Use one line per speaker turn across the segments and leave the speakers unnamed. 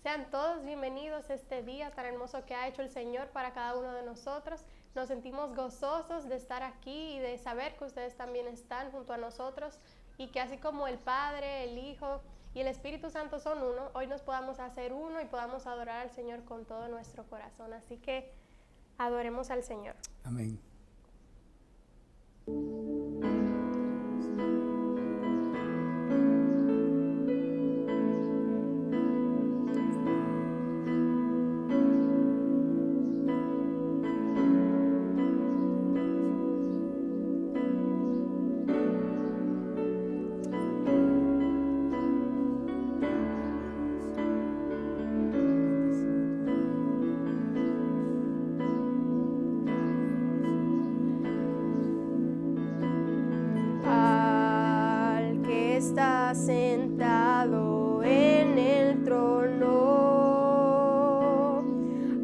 Sean todos bienvenidos este día tan hermoso que ha hecho el Señor para cada uno de nosotros. Nos sentimos gozosos de estar aquí y de saber que ustedes también están junto a nosotros y que así como el Padre, el Hijo y el Espíritu Santo son uno, hoy nos podamos hacer uno y podamos adorar al Señor con todo nuestro corazón. Así que adoremos al Señor.
Amén.
Está sentado en el trono,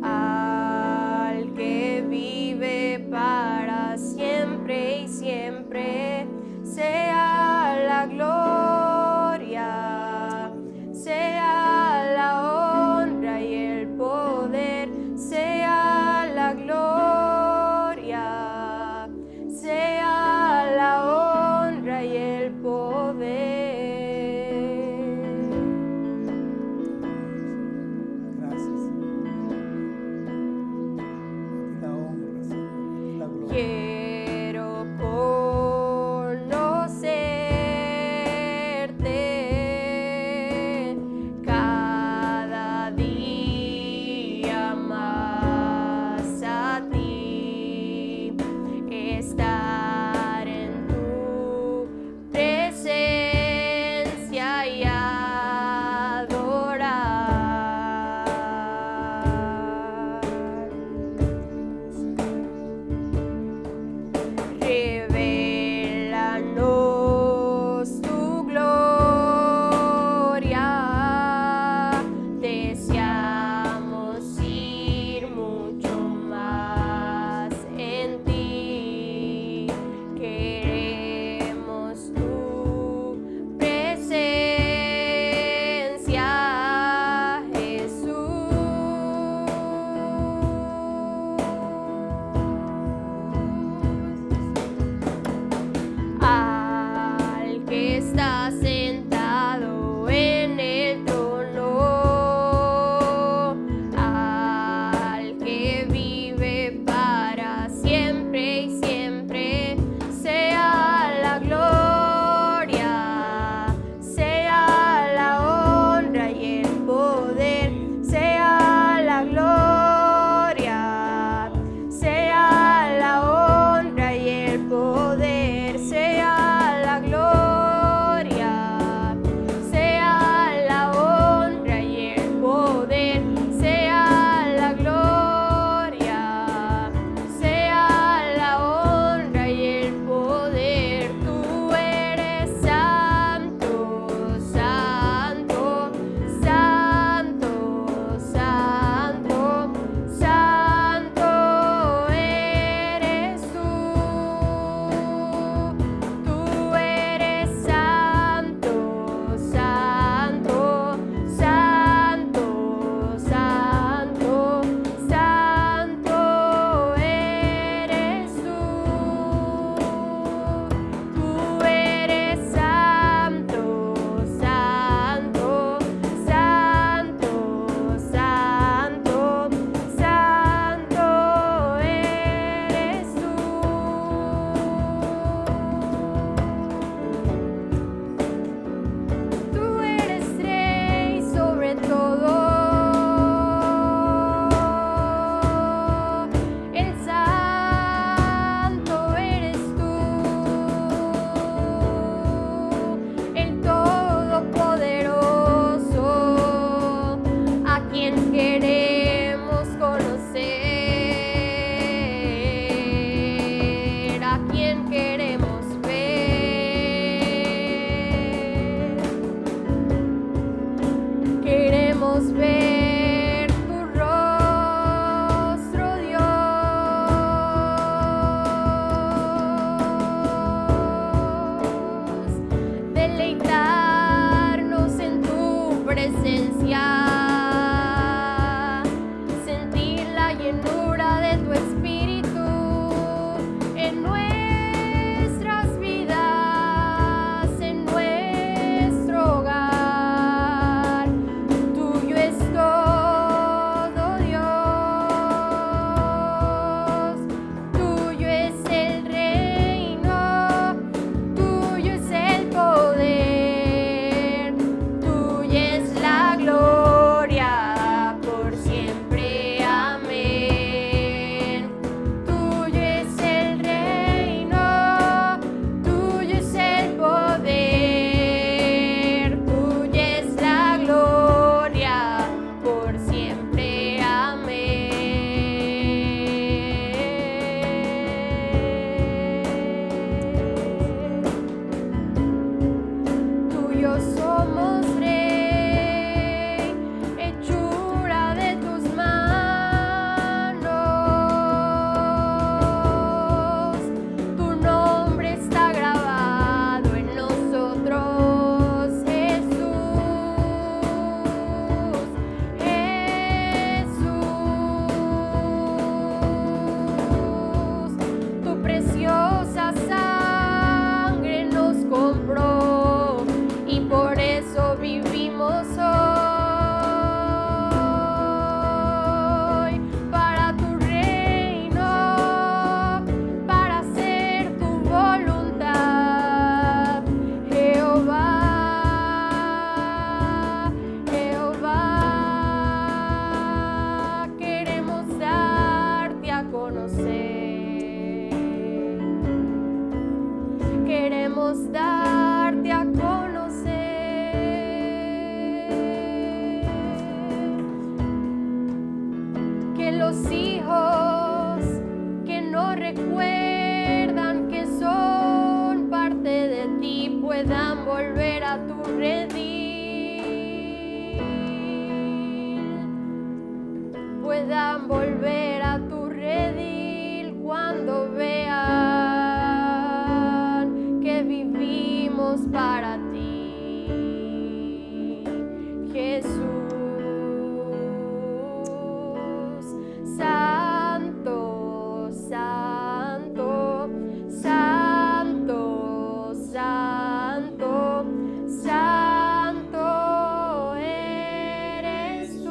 al que vive para siempre y siempre, sea la gloria, sea la honra y el poder, sea la gloria, sea la honra y el poder. Quiero conocerte cada día más a ti, estar en tu presencia y adorar. Revélanos tu gloria, deseamos ir mucho más en ti, queremos tu presencia, Jesús. Al que está sentado en el trono, al que vive para siempre y siempre, sea la gloria, sea la honra y el poder, sea la gloria, sea la honra y el poder, sea la gloria, sea la honra y el poder, sea la gloria, sea la honra y el poder. Tú eres santo, santo, santo, santo, santo eres tú. Tú eres santo, santo, santo, santo, santo eres tú. Tú eres santo, santo, santo, santo, santo eres tú. Tú eres rey sobre todo, el santo eres tú, el todopoderoso, a quien queremos conocer, a quien queremos ver. Queremos ver tu rostro, Dios, deleitarnos en tu presencia. los hijos que no recuerdan que son parte de ti puedan volver a tu redil, puedan volver a tu redil cuando vean que vivimos para ti, Jesús. Santo, santo, santo, santo, santo eres tú.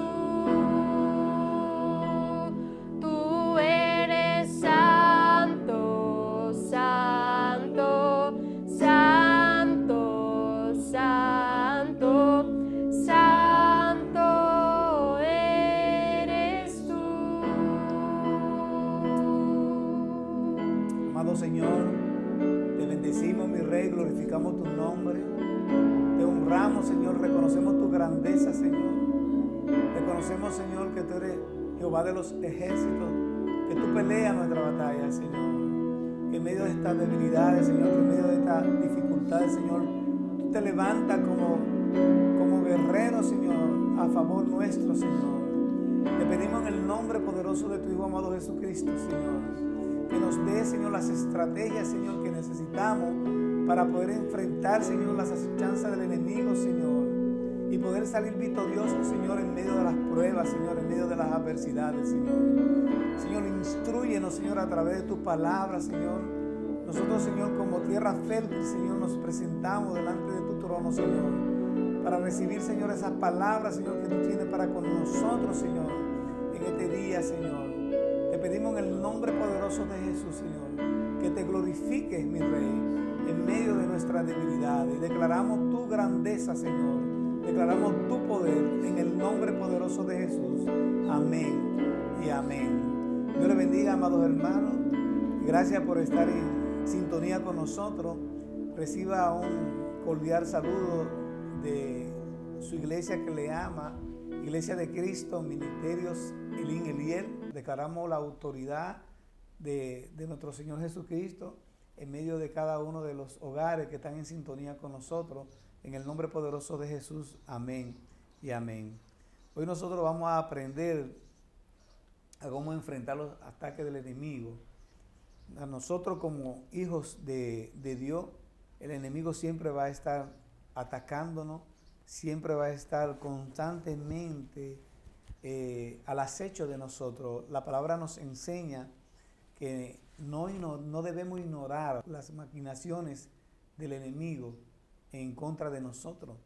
Tú eres santo, santo, santo, santo, santo eres tú.
Amado Señor, te bendecimos, mi Rey, glorificamos tu nombre, te honramos, Señor, reconocemos tu grandeza, Señor. Reconocemos, Señor, que tú eres Jehová de los ejércitos, que tú peleas nuestra batalla, Señor. Que en medio de estas debilidades, Señor, que en medio de estas dificultades, Señor, tú te levantas como guerrero, Señor, a favor nuestro, Señor. Te pedimos en el nombre poderoso de tu Hijo amado Jesucristo, Señor, que nos dé, Señor, las estrategias, Señor, que necesitamos para poder enfrentar, Señor, las acechanzas del enemigo, Señor, y poder salir victoriosos, Señor, en medio de las pruebas, Señor, en medio de las adversidades, Señor. Señor, instrúyenos, Señor, a través de tu palabra, Señor. Nosotros, Señor, como tierra fértil, Señor, nos presentamos delante de tu trono, Señor, para recibir, Señor, esas palabras, Señor, que tú tienes para con nosotros, Señor, en este día, Señor. Te pedimos en el nombre poderoso de Jesús, Señor, que te glorifiques, mi Rey, en medio de nuestras debilidades. Declaramos tu grandeza, Señor. Declaramos tu poder en el nombre poderoso de Jesús. Amén y amén. Dios le bendiga, amados hermanos. Gracias por estar en sintonía con nosotros. Reciba un cordial saludo de su iglesia que le ama, Iglesia de Cristo, Ministerios Elín Eliel. Declaramos la autoridad de nuestro Señor Jesucristo en medio de cada uno de los hogares que están en sintonía con nosotros. En el nombre poderoso de Jesús, amén y amén. Hoy nosotros vamos a aprender a cómo enfrentar los ataques del enemigo. A nosotros como hijos de Dios, el enemigo siempre va a estar atacándonos, siempre va a estar constantemente al acecho de nosotros. La palabra nos enseña que no debemos ignorar las maquinaciones del enemigo en contra de nosotros.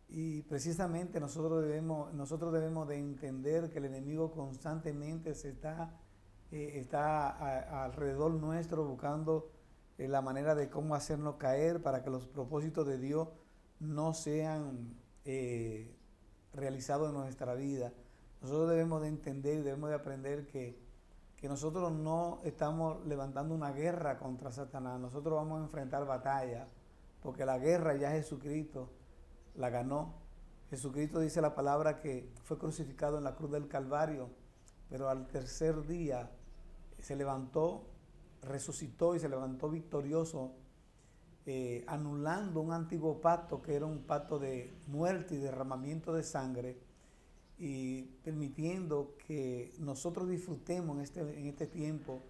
Y precisamente nosotros debemos de entender que el enemigo constantemente está alrededor nuestro buscando la manera de cómo hacernos caer para que los propósitos de Dios no sean realizados en nuestra vida. Nosotros debemos de entender y debemos de aprender que nosotros no estamos levantando una guerra contra Satanás. Nosotros vamos a enfrentar batalla, porque la guerra ya Jesucristo la ganó. Jesucristo dice la palabra que fue crucificado en la cruz del Calvario, pero al tercer día se levantó, resucitó y se levantó victorioso, anulando un antiguo pacto que era un pacto de muerte y derramamiento de sangre, y permitiendo que nosotros disfrutemos en este tiempo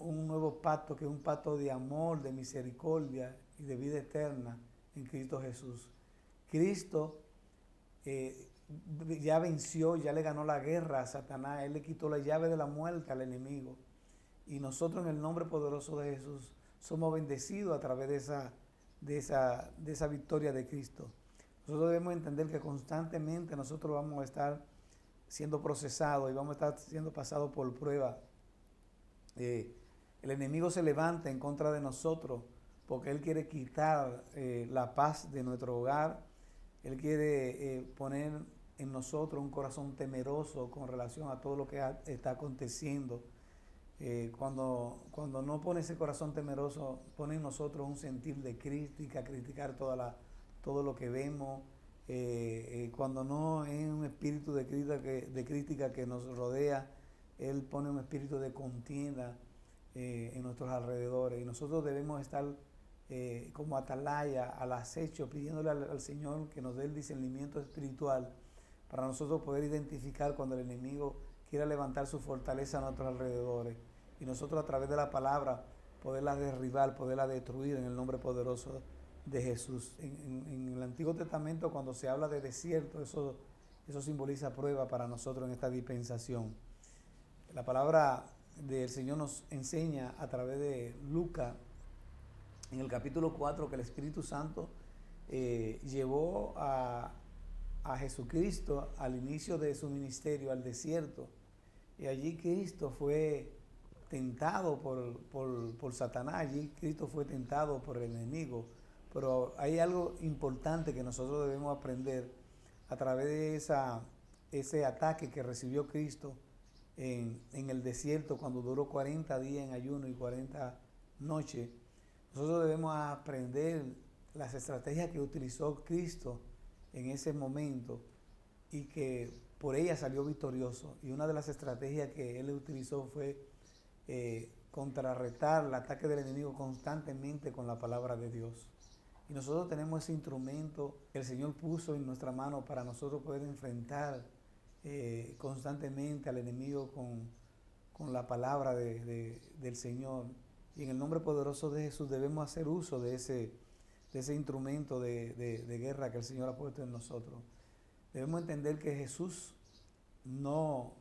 un nuevo pacto, que es un pacto de amor, de misericordia y de vida eterna en Cristo Jesús. Cristo ya venció, ya le ganó la guerra a Satanás. Él le quitó la llave de la muerte al enemigo. Y nosotros, en el nombre poderoso de Jesús, somos bendecidos a través de esa victoria de Cristo. Nosotros debemos entender que constantemente nosotros vamos a estar siendo procesados y vamos a estar siendo pasados por prueba. El enemigo se levanta en contra de nosotros porque él quiere quitar la paz de nuestro hogar. Él quiere poner en nosotros un corazón temeroso con relación a todo lo que está aconteciendo. Cuando no pone ese corazón temeroso, pone en nosotros un sentir de crítica, criticar todo lo que vemos, Cuando no es un espíritu de crítica que nos rodea, Él pone un espíritu de contienda en nuestros alrededores. Y nosotros debemos estar como atalaya, al acecho, pidiéndole al Señor que nos dé el discernimiento espiritual para nosotros poder identificar cuando el enemigo quiera levantar su fortaleza a nuestros alrededores. Y nosotros a través de la palabra poderla derribar, poderla destruir en el nombre poderoso de Jesús. En el Antiguo Testamento, cuando se habla de desierto, eso simboliza prueba para nosotros en esta dispensación. La palabra del Señor nos enseña a través de Lucas, en el capítulo 4, que el Espíritu Santo llevó a Jesucristo al inicio de su ministerio, al desierto. Y allí Cristo fue tentado por Satanás, allí Cristo fue tentado por el enemigo. Pero hay algo importante que nosotros debemos aprender a través de ese ataque que recibió Cristo en el desierto cuando duró 40 días en ayuno y 40 noches. Nosotros debemos aprender las estrategias que utilizó Cristo en ese momento y que por ella salió victorioso. Y una de las estrategias que Él utilizó fue contrarrestar el ataque del enemigo constantemente con la palabra de Dios. Y nosotros tenemos ese instrumento que el Señor puso en nuestra mano para nosotros poder enfrentar constantemente al enemigo con la palabra del Señor. Y en el nombre poderoso de Jesús debemos hacer uso de ese instrumento de guerra que el Señor ha puesto en nosotros. Debemos entender que Jesús no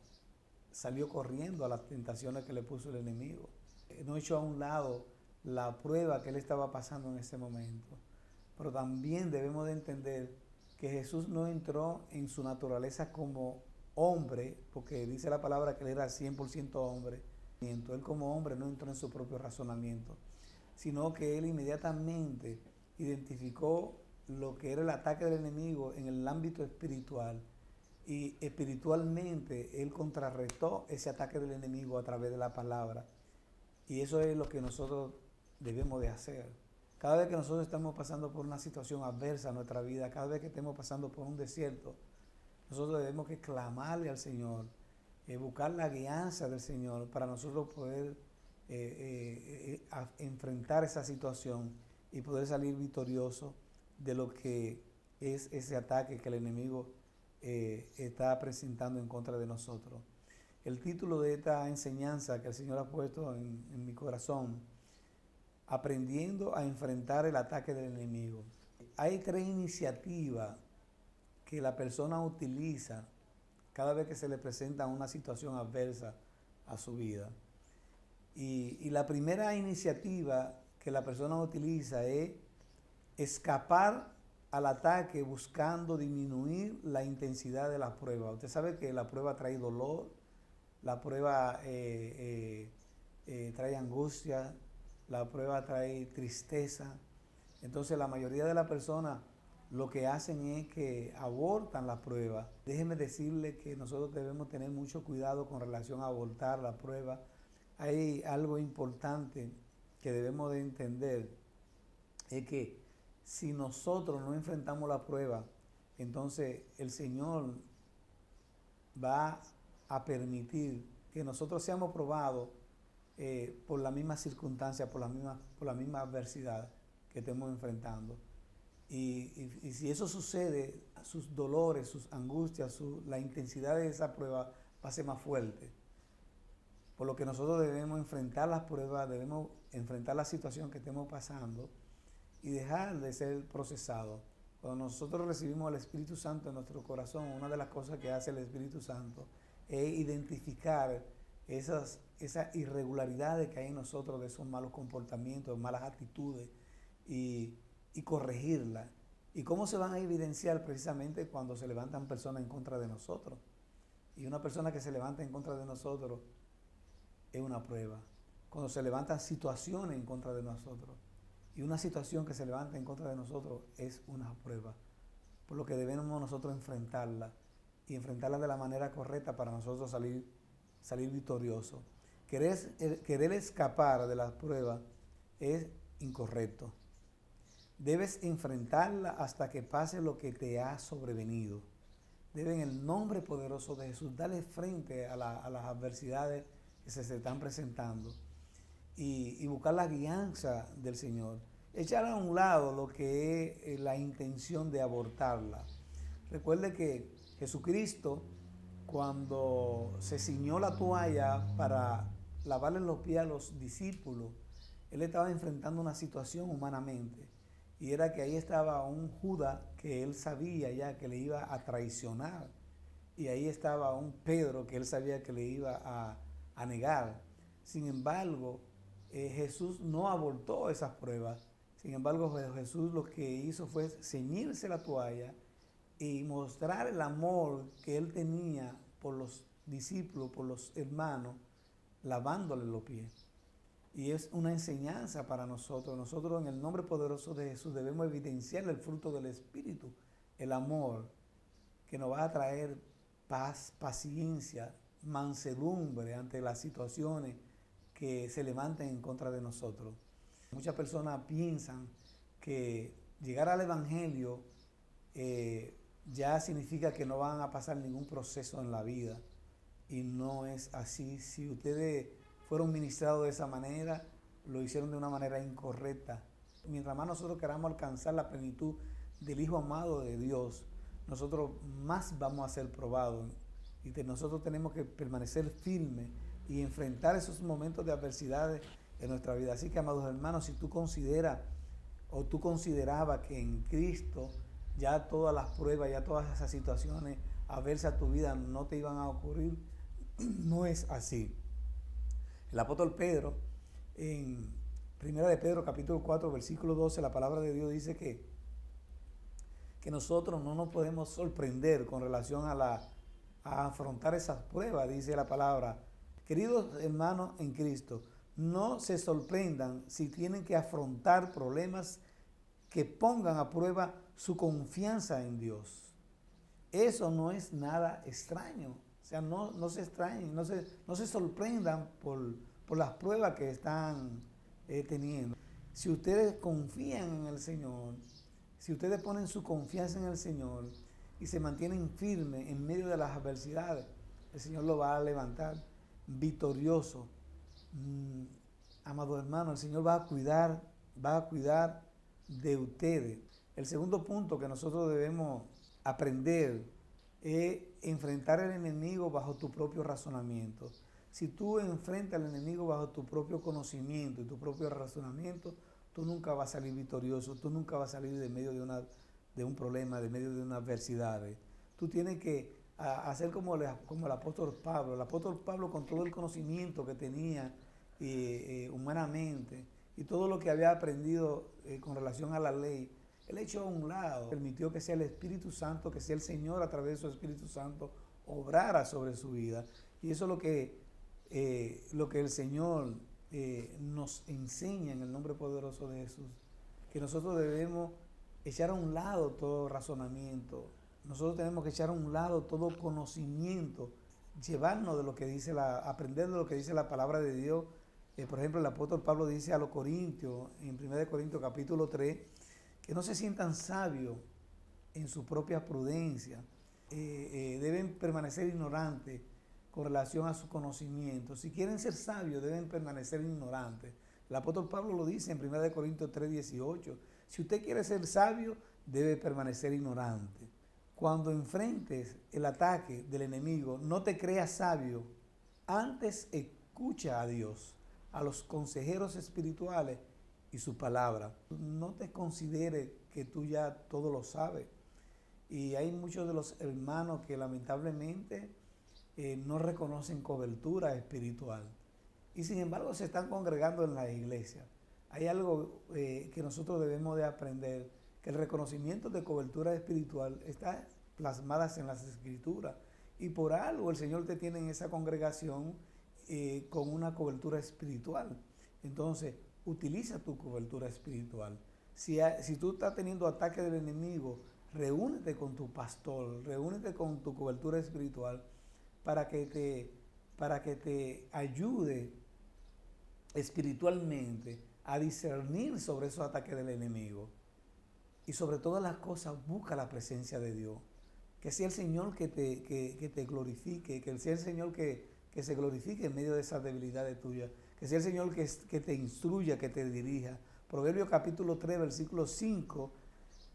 salió corriendo a las tentaciones que le puso el enemigo. No echó a un lado la prueba que él estaba pasando en ese momento. Pero también debemos de entender que Jesús no entró en su naturaleza como hombre, porque dice la palabra que él era 100% hombre. Él como hombre no entró en su propio razonamiento, sino que él inmediatamente identificó lo que era el ataque del enemigo en el ámbito espiritual y espiritualmente él contrarrestó ese ataque del enemigo a través de la palabra. Y eso es lo que nosotros debemos de hacer. Cada vez que nosotros estamos pasando por una situación adversa en nuestra vida, cada vez que estemos pasando por un desierto, nosotros debemos que clamarle al Señor, buscar la guianza del Señor para nosotros poder enfrentar esa situación y poder salir victorioso de lo que es ese ataque que el enemigo está presentando en contra de nosotros. El título de esta enseñanza que el Señor ha puesto en mi corazón: aprendiendo a enfrentar el ataque del enemigo. Hay 3 iniciativas que la persona utiliza cada vez que se le presenta una situación adversa a su vida. Y la primera iniciativa que la persona utiliza es escapar al ataque buscando disminuir la intensidad de la prueba. Usted sabe que la prueba trae dolor, la prueba trae angustia, la prueba trae tristeza. Entonces la mayoría de las personas lo que hacen es que abortan la prueba. Déjeme decirle que nosotros debemos tener mucho cuidado con relación a abortar la prueba. Hay algo importante que debemos de entender, es que si nosotros no enfrentamos la prueba, entonces el Señor va a permitir que nosotros seamos probados por la misma circunstancia, por la misma adversidad que estemos enfrentando. Y si eso sucede, sus dolores, sus angustias, la intensidad de esa prueba va a ser más fuerte. Por lo que nosotros debemos enfrentar las pruebas, debemos enfrentar la situación que estemos pasando y dejar de ser procesados. Cuando nosotros recibimos al Espíritu Santo en nuestro corazón, una de las cosas que hace el Espíritu Santo es identificar esas irregularidades que hay en nosotros, de esos malos comportamientos, malas actitudes, y corregirlas. ¿Y cómo se van a evidenciar? Precisamente cuando se levantan personas en contra de nosotros. Y una persona que se levanta en contra de nosotros es una prueba. Cuando se levantan situaciones en contra de nosotros, y una situación que se levanta en contra de nosotros es una prueba. Por lo que debemos nosotros enfrentarla, y enfrentarla de la manera correcta para nosotros salir victoriosos. Querer escapar de las pruebas es incorrecto. Debes enfrentarla hasta que pase lo que te ha sobrevenido. Debe en el nombre poderoso de Jesús darle frente a las adversidades que se están presentando y buscar la guianza del Señor. Echar a un lado lo que es la intención de abortarla. Recuerde que Jesucristo, cuando se ciñó la toalla para lavarle los pies a los discípulos, Él estaba enfrentando una situación humanamente. Y era que ahí estaba un Judas que él sabía ya que le iba a traicionar. Y ahí estaba un Pedro que él sabía que le iba a negar. Sin embargo, Jesús no abortó esas pruebas. Sin embargo, Jesús lo que hizo fue ceñirse la toalla y mostrar el amor que él tenía por los discípulos, por los hermanos, lavándole los pies. Y es una enseñanza para nosotros. Nosotros en el nombre poderoso de Jesús debemos evidenciar el fruto del Espíritu, el amor, que nos va a traer paz, paciencia, mansedumbre ante las situaciones que se levanten en contra de nosotros. Muchas personas piensan que llegar al Evangelio ya significa que no van a pasar ningún proceso en la vida. Y no es así. Si ustedes fueron ministrados de esa manera, lo hicieron de una manera incorrecta. Mientras más nosotros queramos alcanzar la plenitud del Hijo amado de Dios, nosotros más vamos a ser probados. Y nosotros tenemos que permanecer firmes y enfrentar esos momentos de adversidades en nuestra vida. Así que, amados hermanos, si tú consideras o tú considerabas que en Cristo ya todas las pruebas, ya todas esas situaciones adversas a tu vida no te iban a ocurrir, no es así. El apóstol Pedro, en 1 de Pedro capítulo 4, versículo 12, la palabra de Dios dice que nosotros no nos podemos sorprender con relación a afrontar esas pruebas, dice la palabra. Queridos hermanos en Cristo, no se sorprendan si tienen que afrontar problemas que pongan a prueba su confianza en Dios. Eso no es nada extraño. O sea, no se extrañen, no se sorprendan por las pruebas que están teniendo. Si ustedes confían en el Señor, si ustedes ponen su confianza en el Señor y se mantienen firmes en medio de las adversidades, el Señor lo va a levantar victorioso. Amado hermano, el Señor va a cuidar de ustedes. El segundo punto que nosotros debemos aprender es enfrentar al enemigo bajo tu propio razonamiento. Si tú enfrentas al enemigo bajo tu propio conocimiento y tu propio razonamiento, tú nunca vas a salir victorioso, tú nunca vas a salir de medio de un problema, de medio de una adversidad. Tú tienes que hacer como el apóstol Pablo. El apóstol Pablo, con todo el conocimiento que tenía humanamente y todo lo que había aprendido con relación a la ley, él echó a un lado, permitió que sea el Espíritu Santo, que sea el Señor a través de su Espíritu Santo, obrara sobre su vida. Y eso es lo que el Señor nos enseña en el nombre poderoso de Jesús, que nosotros debemos echar a un lado todo razonamiento, nosotros tenemos que echar a un lado todo conocimiento, llevarnos de lo que dice aprender de lo que dice la palabra de Dios. Por ejemplo, el apóstol Pablo dice a los Corintios, en 1 Corintios capítulo 3, que no se sientan sabios en su propia prudencia, deben permanecer ignorantes con relación a su conocimiento. Si quieren ser sabios, deben permanecer ignorantes. El apóstol Pablo lo dice en 1 Corintios 3, 18. Si usted quiere ser sabio, debe permanecer ignorante. Cuando enfrentes el ataque del enemigo, no te creas sabio. Antes escucha a Dios, a los consejeros espirituales y su palabra. No te consideres que tú ya todo lo sabes. Y hay muchos de los hermanos que lamentablemente no reconocen cobertura espiritual. Y sin embargo se están congregando en la iglesia. Hay algo que nosotros debemos de aprender, que el reconocimiento de cobertura espiritual está plasmada en las Escrituras. Y por algo el Señor te tiene en esa congregación con una cobertura espiritual. Entonces, utiliza tu cobertura espiritual. Si tú estás teniendo ataque del enemigo, reúnete con tu pastor, reúnete con tu cobertura espiritual para que te ayude espiritualmente a discernir sobre esos ataques del enemigo. y sobre todas las cosas busca la presencia de Dios. Que sea el Señor que te glorifique, que sea el Señor que se glorifique en medio de esas debilidades tuyas, que sea el Señor que te instruya, que te dirija. Proverbios capítulo 3, versículo 5,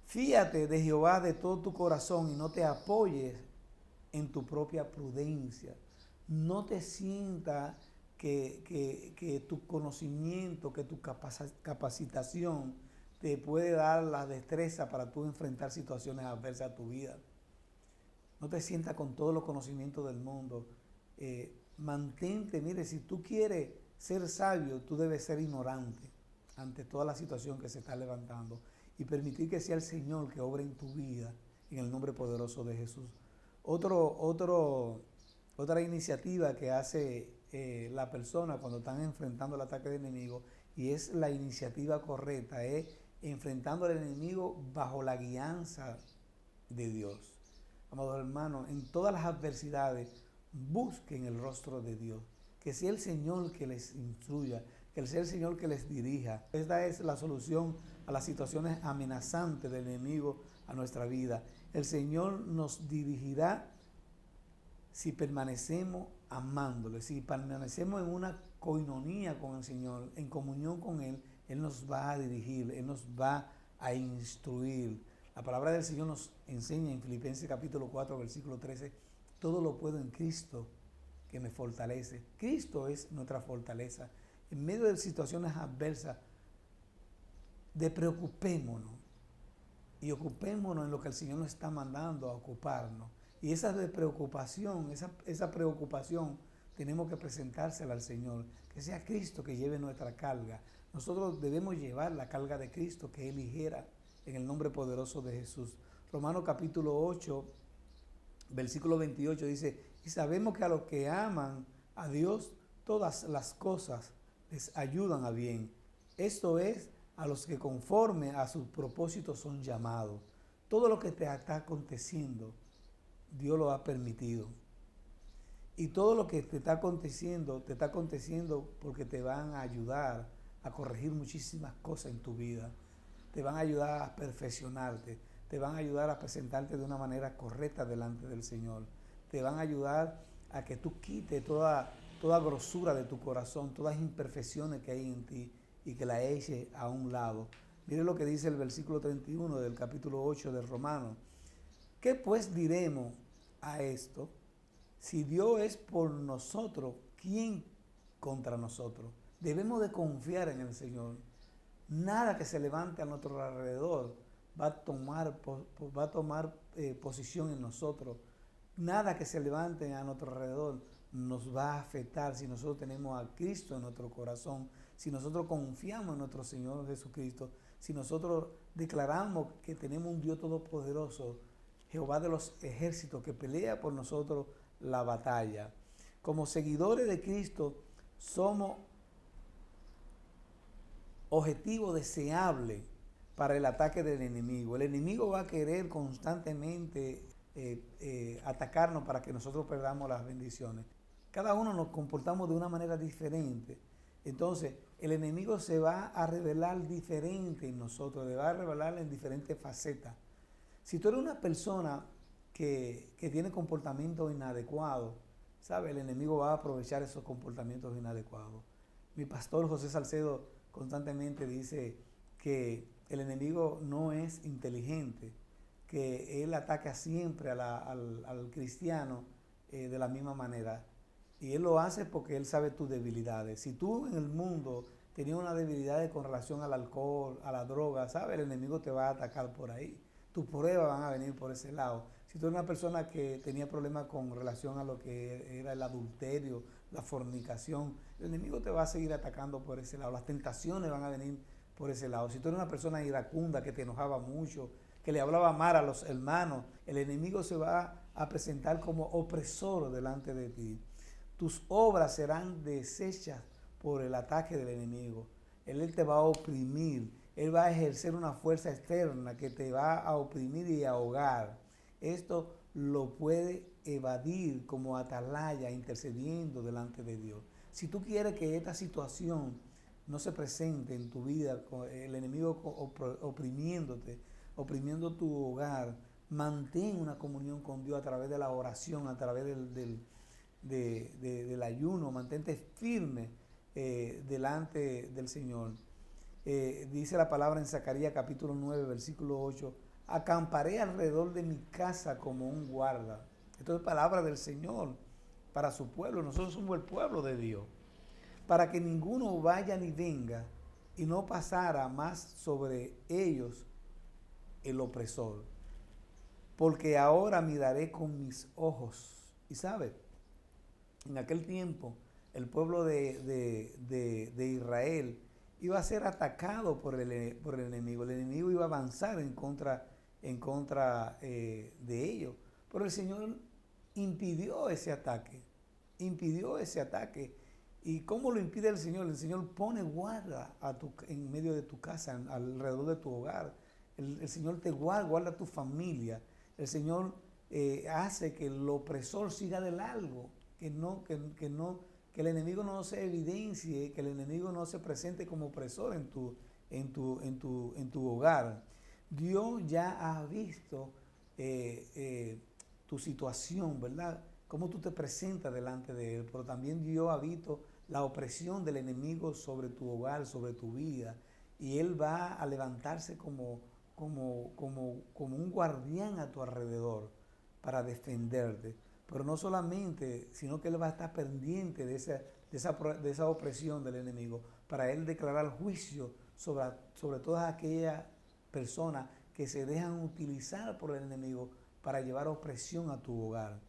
fíate de Jehová de todo tu corazón y no te apoyes en tu propia prudencia. No te sientas que tu conocimiento, que tu capacitación te puede dar la destreza para tú enfrentar situaciones adversas a tu vida. No te sientas con todos los conocimientos del mundo. Mantente, mire, si tú quieres ser sabio, tú debes ser ignorante ante toda la situación que se está levantando y permitir que sea el Señor que obre en tu vida en el nombre poderoso de Jesús. Otra iniciativa que hace la persona cuando están enfrentando el ataque del enemigo, y es la iniciativa correcta, es enfrentando al enemigo bajo la guianza de Dios. Amados hermanos, en todas las adversidades, busquen el rostro de Dios. Que sea el Señor que les instruya, que sea el Señor que les dirija. Esta es la solución a las situaciones amenazantes del enemigo a nuestra vida. El Señor nos dirigirá si permanecemos amándole, si permanecemos en una coinonía con el Señor, en comunión con Él. Él nos va a dirigir, Él nos va a instruir. La palabra del Señor nos enseña en Filipenses capítulo 4, versículo 13, todo lo puedo en Cristo que me fortalece. Cristo es nuestra fortaleza. En medio de situaciones adversas, despreocupémonos y ocupémonos en lo que el Señor nos está mandando a ocuparnos. Y esa despreocupación, esa preocupación, tenemos que presentársela al Señor. Que sea Cristo que lleve nuestra carga. Nosotros debemos llevar la carga de Cristo, que es ligera, en el nombre poderoso de Jesús. Romanos capítulo 8, versículo 28 dice, y sabemos que a los que aman a Dios, todas las cosas les ayudan a bien. Esto es, a los que conforme a sus propósitos son llamados. Todo lo que te está aconteciendo, Dios lo ha permitido. Y todo lo que te está aconteciendo porque te van a ayudar a corregir muchísimas cosas en tu vida. Te van a ayudar a perfeccionarte, te van a ayudar a presentarte de una manera correcta delante del Señor. Te van a ayudar a que tú quites toda grosura de tu corazón, todas las imperfecciones que hay en ti y que la eches a un lado. Mire lo que dice el versículo 31 del capítulo 8 de Romanos. ¿Qué pues diremos a esto? Si Dios es por nosotros, ¿quién contra nosotros? Debemos de confiar en el Señor. Nada que se levante a nuestro alrededor va a tomar posición en nosotros. Nada que se levante a nuestro alrededor nos va a afectar si nosotros tenemos a Cristo en nuestro corazón, si nosotros confiamos en nuestro Señor Jesucristo, si nosotros declaramos que tenemos un Dios todopoderoso, Jehová de los ejércitos, que pelea por nosotros la batalla. Como seguidores de Cristo somos objetivo deseable para el ataque del enemigo. El enemigo va a querer constantemente atacarnos para que nosotros perdamos las bendiciones. Cada uno nos comportamos de una manera diferente. Entonces, el enemigo se va a revelar diferente en nosotros, se va a revelar en diferentes facetas. Si tú eres una persona que tiene comportamientos inadecuados, ¿sabe? El enemigo va a aprovechar esos comportamientos inadecuados. Mi pastor José Salcedo constantemente dice que el enemigo no es inteligente, que él ataca siempre al cristiano de la misma manera. Y él lo hace porque él sabe tus debilidades. Si tú en el mundo tenías una debilidad con relación al alcohol, a la droga, ¿sabes? El enemigo te va a atacar por ahí. Tus pruebas van a venir por ese lado. Si tú eres una persona que tenía problemas con relación a lo que era el adulterio, la fornicación, el enemigo te va a seguir atacando por ese lado. Las tentaciones van a venir por ese lado. Si tú eres una persona iracunda, que te enojaba mucho, que le hablaba mal a los hermanos, el enemigo se va a presentar como opresor delante de ti. Tus obras serán deshechas por el ataque del enemigo. Él te va a oprimir. Él va a ejercer una fuerza externa que te va a oprimir y ahogar. Esto lo puede evadir como atalaya, intercediendo delante de Dios. Si tú quieres que esta situación no se presente en tu vida, con el enemigo oprimiéndote, oprimiendo tu hogar, mantén una comunión con Dios a través de la oración, a través del ayuno, mantente firme delante del Señor. Dice la palabra en Zacarías capítulo 9, versículo 8, acamparé alrededor de mi casa como un guarda. Esto es palabra del Señor para su pueblo. Nosotros somos el pueblo de Dios. Para que ninguno vaya ni venga y no pasara más sobre ellos el opresor. Porque ahora miraré con mis ojos. Y sabe, en aquel tiempo el pueblo de Israel iba a ser atacado por el enemigo. El enemigo iba a avanzar en contra de ellos. Pero el Señor impidió ese ataque. ¿Y cómo lo impide el Señor? El Señor pone guarda en medio de tu casa, alrededor de tu hogar. El Señor te guarda tu familia. El Señor hace que el opresor siga de largo, que el enemigo no se evidencie, que el enemigo no se presente como opresor en tu hogar. Dios ya ha visto tu situación, ¿verdad? Cómo tú te presentas delante de Él, pero también Dios ha visto la opresión del enemigo sobre tu hogar, sobre tu vida, y Él va a levantarse como un guardián a tu alrededor para defenderte. Pero no solamente, sino que Él va a estar pendiente de esa opresión del enemigo, para Él declarar juicio sobre todas aquellas personas que se dejan utilizar por el enemigo para llevar opresión a tu hogar.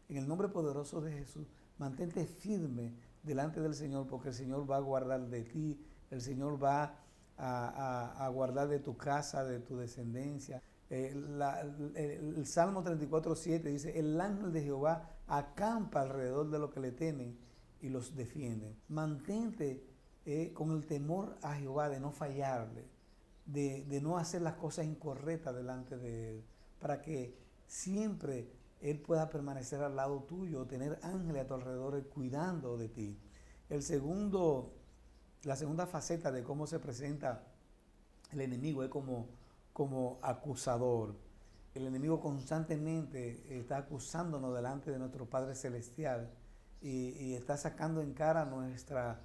En el nombre poderoso de Jesús, mantente firme delante del Señor, porque el Señor va a guardar de ti, el Señor va a guardar de tu casa, de tu descendencia. El Salmo 34:7 dice, el ángel de Jehová acampa alrededor de los que le temen y los defiende. Mantente con el temor a Jehová de no fallarle, de no hacer las cosas incorrectas delante de Él, para que siempre Él pueda permanecer al lado tuyo, tener ángeles a tu alrededor cuidando de ti. La segunda faceta de cómo se presenta el enemigo es como acusador. El enemigo constantemente está acusándonos delante de nuestro Padre Celestial y está sacando en cara nuestra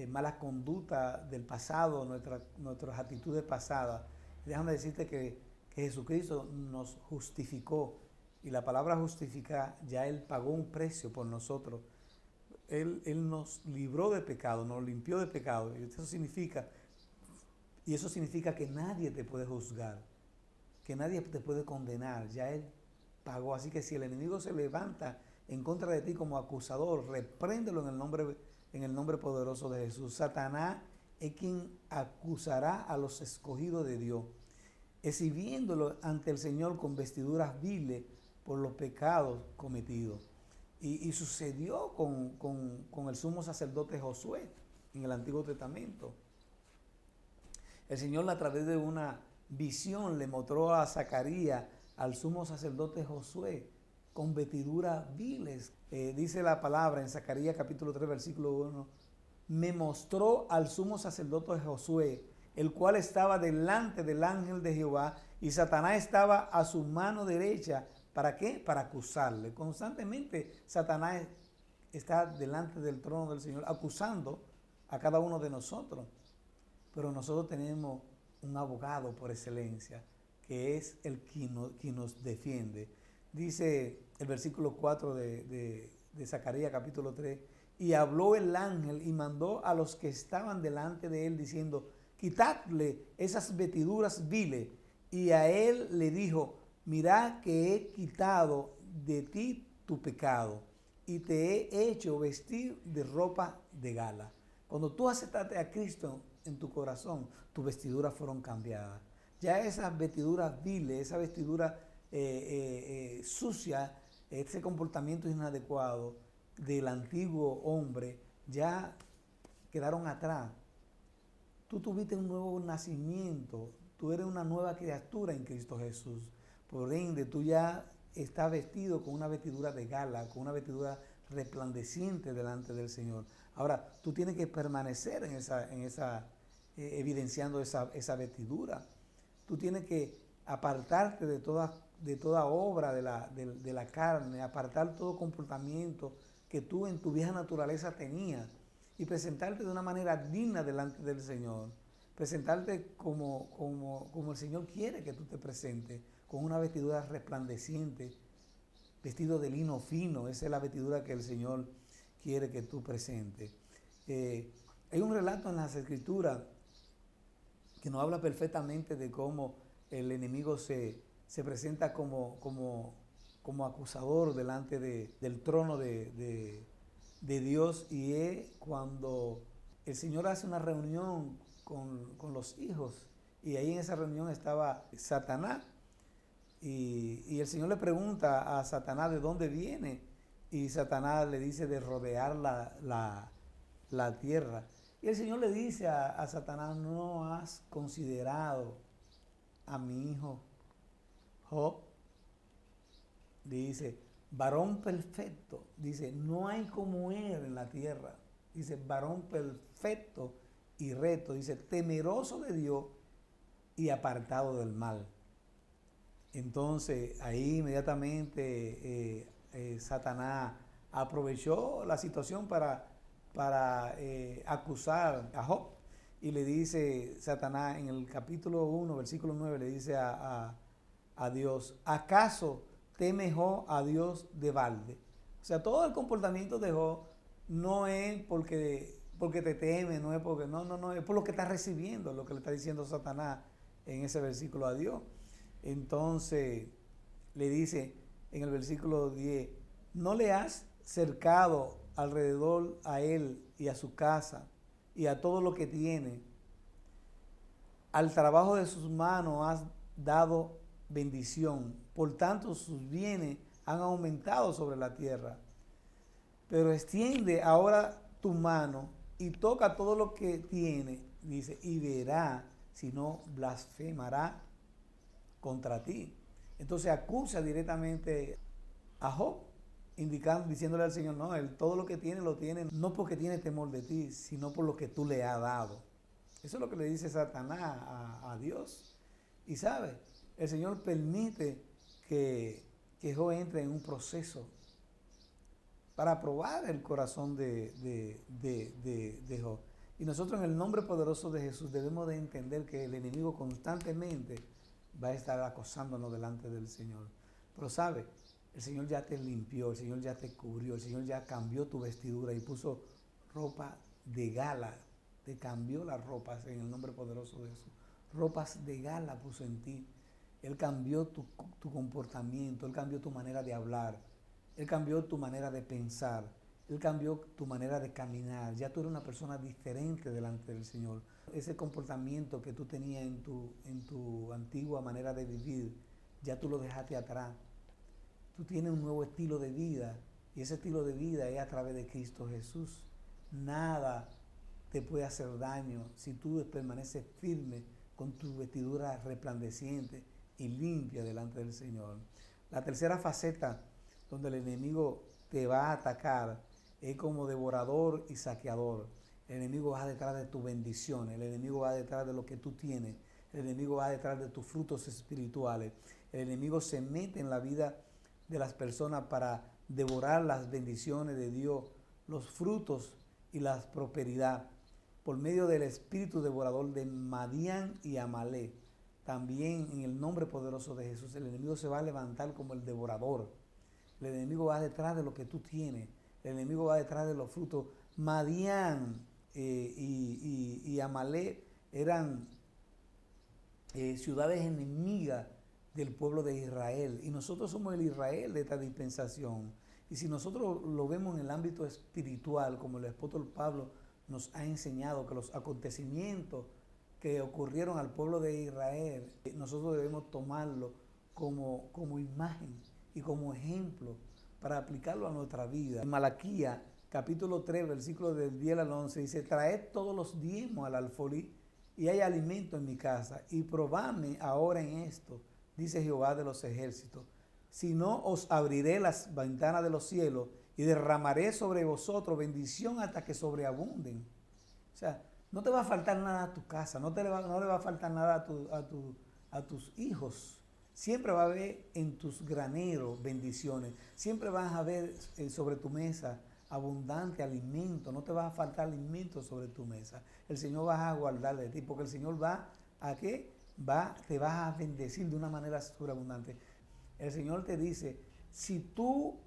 mala conducta del pasado, nuestras actitudes pasadas. Déjame decirte que Jesucristo nos justificó, y la palabra justificar, ya Él pagó un precio por nosotros. Él nos libró de pecado, nos limpió de pecado. Y eso significa que nadie te puede juzgar, que nadie te puede condenar. Ya Él pagó. Así que si el enemigo se levanta en contra de ti como acusador, repréndelo en el nombre poderoso de Jesús. Satanás es quien acusará a los escogidos de Dios, exhibiéndolo ante el Señor con vestiduras viles por los pecados cometidos. Y sucedió con el sumo sacerdote Josué en el Antiguo Testamento. El Señor, a través de una visión, le mostró a Zacarías, al sumo sacerdote Josué, con vestiduras viles. Dice la palabra en Zacarías capítulo 3, versículo 1, me mostró al sumo sacerdote Josué, el cual estaba delante del ángel de Jehová, y Satanás estaba a su mano derecha. ¿Para qué? Para acusarle. Constantemente Satanás está delante del trono del Señor acusando a cada uno de nosotros. Pero nosotros tenemos un abogado por excelencia, que es el quien nos defiende. Dice el versículo 4 de Zacarías capítulo 3, y habló el ángel y mandó a los que estaban delante de él diciendo, quitadle esas vestiduras viles. Y a él le dijo, mirad que he quitado de ti tu pecado y te he hecho vestir de ropa de gala. Cuando tú aceptaste a Cristo en tu corazón, tus vestiduras fueron cambiadas. Ya esas vestiduras viles, esa vestidura sucia, ese comportamiento inadecuado del antiguo hombre, ya quedaron atrás. Tú tuviste un nuevo nacimiento, tú eres una nueva criatura en Cristo Jesús. Por ende, tú ya estás vestido con una vestidura de gala, con una vestidura resplandeciente delante del Señor. Ahora, tú tienes que permanecer evidenciando esa vestidura. Tú tienes que apartarte de toda obra de la carne, apartar todo comportamiento que tú en tu vieja naturaleza tenías y presentarte de una manera digna delante del Señor. Presentarte como el Señor quiere que tú te presentes, con una vestidura resplandeciente, vestido de lino fino. Esa es la vestidura que el Señor quiere que tú presentes. Hay un relato en las Escrituras que nos habla perfectamente de cómo el enemigo se presenta como acusador delante del trono de Dios, y es cuando el Señor hace una reunión con los hijos, y ahí en esa reunión estaba Satanás, y el Señor le pregunta a Satanás de dónde viene, y Satanás le dice de rodear la tierra. Y el Señor le dice a Satanás: ¿no has considerado a mi hijo Job? Dice, varón perfecto. Dice, no hay como él en la tierra. Dice, varón perfecto y recto. Dice, temeroso de Dios y apartado del mal. Entonces, ahí inmediatamente Satanás aprovechó la situación para acusar a Job, y le dice Satanás en el capítulo 1, versículo 9, le dice a Dios: ¿acaso teme Job a Dios de balde? O sea, todo el comportamiento de Job no es porque te teme, no es porque, no, es por lo que está recibiendo, lo que le está diciendo Satanás en ese versículo a Dios. Entonces le dice en el versículo 10: ¿no le has cercado alrededor a él y a su casa y a todo lo que tiene? Al trabajo de sus manos has dado bendición, por tanto sus bienes han aumentado sobre la tierra. Pero extiende ahora tu mano y toca todo lo que tiene, dice, y verá si no blasfemará contra ti. Entonces acusa directamente a Job, diciéndole al Señor: no, él todo lo que tiene lo tiene no porque tiene temor de ti, sino por lo que tú le has dado. Eso es lo que le dice Satanás a Dios. Y sabe, el Señor permite que Job entre en un proceso para probar el corazón de Job. Y nosotros, en el nombre poderoso de Jesús, debemos de entender que el enemigo constantemente va a estar acosándonos delante del Señor. Pero sabe, el Señor ya te limpió, el Señor ya te cubrió, el Señor ya cambió tu vestidura y puso ropa de gala. Te cambió las ropas en el nombre poderoso de Jesús. Ropas de gala puso en ti. Él cambió tu comportamiento, Él cambió tu manera de hablar, Él cambió tu manera de pensar, Él cambió tu manera de caminar. Ya tú eres una persona diferente delante del Señor. Ese comportamiento que tú tenías en tu antigua manera de vivir, ya tú lo dejaste atrás. Tú tienes un nuevo estilo de vida, y ese estilo de vida es a través de Cristo Jesús. Nada te puede hacer daño si tú permaneces firme con tu vestidura resplandeciente y limpia delante del Señor. La tercera faceta donde el enemigo te va a atacar es como devorador y saqueador. El enemigo va detrás de tus bendiciones, el enemigo va detrás de lo que tú tienes, el enemigo va detrás de tus frutos espirituales. El enemigo se mete en la vida de las personas para devorar las bendiciones de Dios, los frutos y la prosperidad, por medio del espíritu devorador de Madián y Amalek. También en el nombre poderoso de Jesús, el enemigo se va a levantar como el devorador. El enemigo va detrás de lo que tú tienes, el enemigo va detrás de los frutos. Madián y Amalek eran ciudades enemigas del pueblo de Israel, y nosotros somos el Israel de esta dispensación. Y si nosotros lo vemos en el ámbito espiritual, como el apóstol Pablo nos ha enseñado, que los acontecimientos que ocurrieron al pueblo de Israel, nosotros debemos tomarlo como imagen y como ejemplo para aplicarlo a nuestra vida. En Malaquías, capítulo 3, versículo del 10 al 11, dice: traed todos los diezmos al alfolí, y hay alimento en mi casa, y probadme ahora en esto, dice Jehová de los ejércitos. Si no, os abriré las ventanas de los cielos y derramaré sobre vosotros bendición hasta que sobreabunden. O sea, no te va a faltar nada a tu casa, no le va a faltar nada a tus hijos. Siempre va a haber en tus graneros bendiciones. Siempre vas a ver sobre tu mesa abundante alimento. No te va a faltar alimento sobre tu mesa. El Señor va a guardar de ti, porque el Señor va a ¿qué? Te va a bendecir de una manera sobreabundante. El Señor te dice, si tú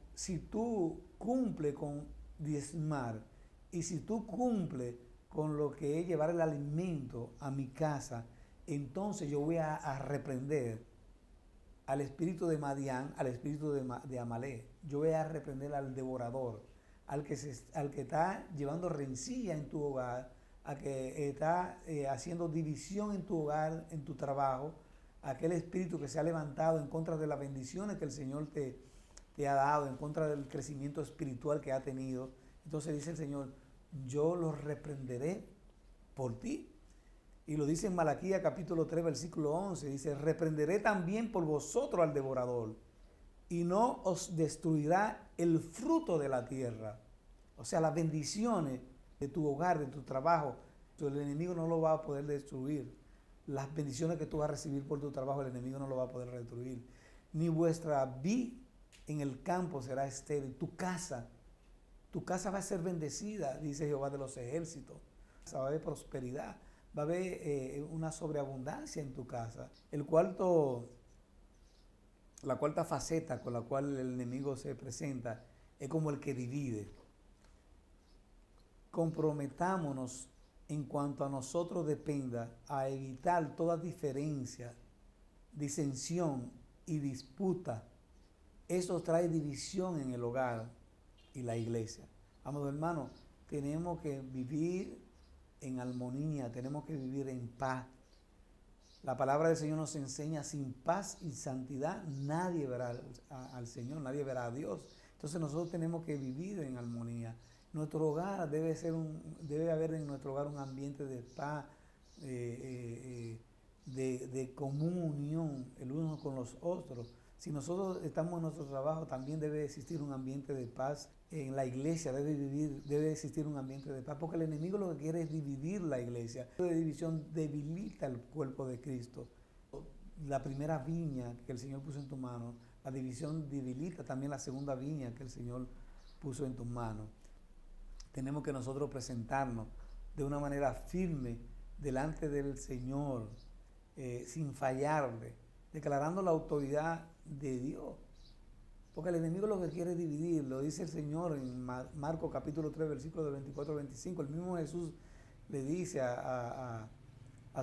cumples con diezmar y si tú cumples con lo que es llevar el alimento a mi casa, entonces yo voy a reprender al espíritu de Madián, al espíritu de Amalek. Yo voy a reprender al devorador, al que está llevando rencilla en tu hogar, al que está haciendo división en tu hogar, en tu trabajo, aquel espíritu que se ha levantado en contra de las bendiciones que el Señor te ha dado, en contra del crecimiento espiritual que ha tenido. Entonces dice el Señor, yo los reprenderé por ti. Y lo dice en Malaquías capítulo 3, versículo 11, dice, reprenderé también por vosotros al devorador, y no os destruirá el fruto de la tierra. O sea, las bendiciones de tu hogar, de tu trabajo, el enemigo no lo va a poder destruir. Las bendiciones que tú vas a recibir por tu trabajo, el enemigo no lo va a poder destruir. Ni vuestra vid en el campo será estéril. Tu casa va a ser bendecida, dice Jehová de los ejércitos. Va a haber prosperidad. Va a haber una sobreabundancia en tu casa. La cuarta faceta con la cual el enemigo se presenta es como el que divide. Comprometámonos en cuanto a nosotros dependa a evitar toda diferencia, disensión y disputa. Eso trae división en el hogar y la iglesia. Amados hermanos, tenemos que vivir en armonía, tenemos que vivir en paz. La palabra del Señor nos enseña, sin paz y santidad nadie verá al Señor, nadie verá a Dios. Entonces nosotros tenemos que vivir en armonía. Nuestro hogar debe haber en nuestro hogar un ambiente de paz, de común unión el uno con los otros. Si nosotros estamos en nuestro trabajo, también debe existir un ambiente de paz. En la iglesia debe existir un ambiente de paz, porque el enemigo lo que quiere es dividir la iglesia. La división debilita el cuerpo de Cristo. La primera viña que el Señor puso en tu mano, la división debilita también la segunda viña que el Señor puso en tus manos. Tenemos que nosotros presentarnos de una manera firme delante del Señor, sin fallarle, declarando la autoridad de Dios. Porque el enemigo lo que quiere es dividir, lo dice el Señor en Marcos capítulo 3, versículos de 24 al 25. El mismo Jesús le dice a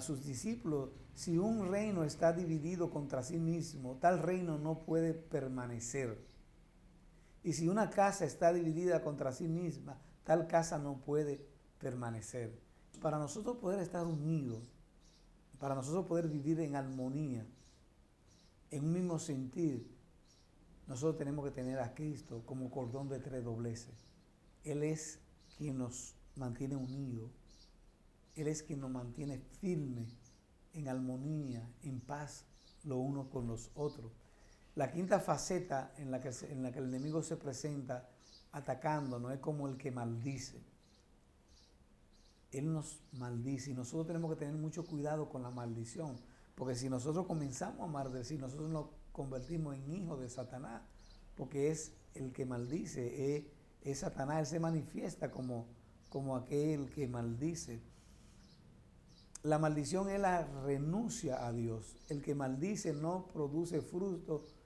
sus discípulos, si un reino está dividido contra sí mismo, tal reino no puede permanecer. Y si una casa está dividida contra sí misma, tal casa no puede permanecer. Para nosotros poder estar unidos, para nosotros poder vivir en armonía, en un mismo sentir, nosotros tenemos que tener a Cristo como cordón de tres dobleces. Él es quien nos mantiene unidos. Él es quien nos mantiene firmes, en armonía, en paz, los unos con los otros. La quinta faceta en la que el enemigo se presenta atacándonos es como el que maldice. Él nos maldice y nosotros tenemos que tener mucho cuidado con la maldición, porque si nosotros comenzamos a maldecir, nosotros nos convertimos en hijos de Satanás, porque es el que maldice, es Satanás. Él se manifiesta como aquel que maldice. La maldición es la renuncia a Dios. El que maldice no produce frutos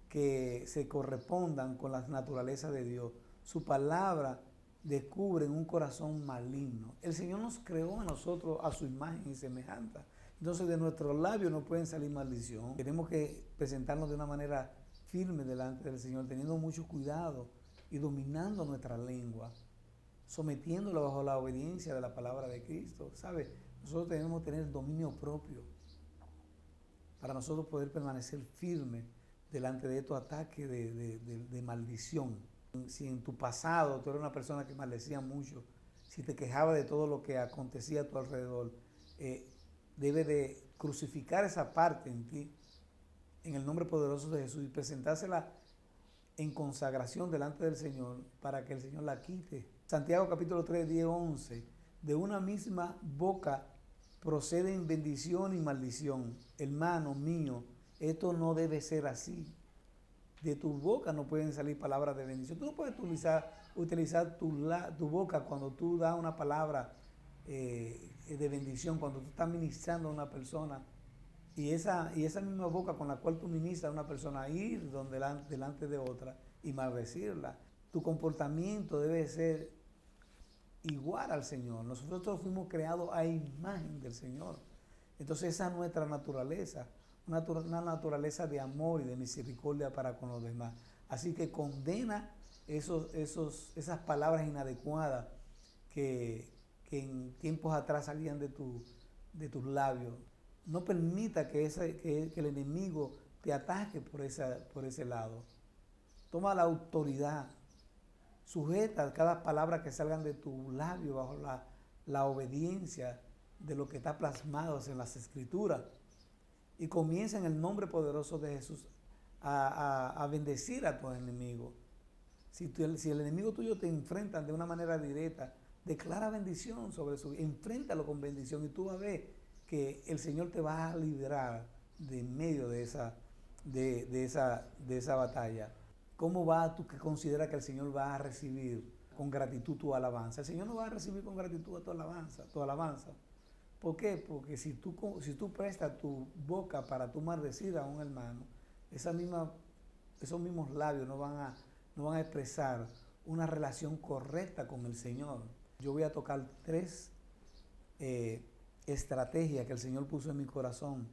que se correspondan con la naturaleza de Dios. Su palabra descubre un corazón maligno. El Señor nos creó a nosotros a su imagen y semejanza. Entonces de nuestros labios no pueden salir maldición. Tenemos que presentarnos de una manera firme delante del Señor, teniendo mucho cuidado y dominando nuestra lengua, sometiéndola bajo la obediencia de la palabra de Cristo. ¿Sabe? Nosotros tenemos que tener dominio propio para nosotros poder permanecer firmes delante de estos ataques de maldición. Si en tu pasado tú eres una persona que maldecía mucho, si te quejabas de todo lo que acontecía a tu alrededor, debe de crucificar esa parte en ti, en el nombre poderoso de Jesús, y presentársela en consagración delante del Señor para que el Señor la quite. Santiago capítulo 3, 10, 11. De una misma boca proceden bendición y maldición. Hermano mío, esto no debe ser así. De tu boca no pueden salir palabras de bendición. Tú no puedes utilizar tu boca cuando tú das una palabra de bendición, cuando tú estás ministrando a una persona. Y esa misma boca con la cual tú ministras a una persona, ir delante de otra y maldecirla. Tu comportamiento debe ser igual al Señor. Nosotros fuimos creados a imagen del Señor. Entonces esa es nuestra naturaleza, una naturaleza de amor y de misericordia para con los demás. Así que condena esas palabras inadecuadas que en tiempos atrás salían de tus labios. No permita que el enemigo te ataque por ese lado. Toma la autoridad. Sujeta cada palabra que salgan de tu labio bajo la obediencia de lo que está plasmado en las Escrituras. Y comienza en el nombre poderoso de Jesús a bendecir a tu enemigo. Si el enemigo tuyo te enfrenta de una manera directa, declara bendición sobre su vida. Enfréntalo con bendición y tú vas a ver que el Señor te va a liberar de medio de esa batalla. ¿Cómo tú que consideras que el Señor va a recibir con gratitud tu alabanza? El Señor no va a recibir con gratitud tu alabanza. ¿Por qué? Porque si tú prestas tu boca para tú maldecir a un hermano, esos mismos labios no van a expresar una relación correcta con el Señor. Yo voy a tocar 3 estrategia que el Señor puso en mi corazón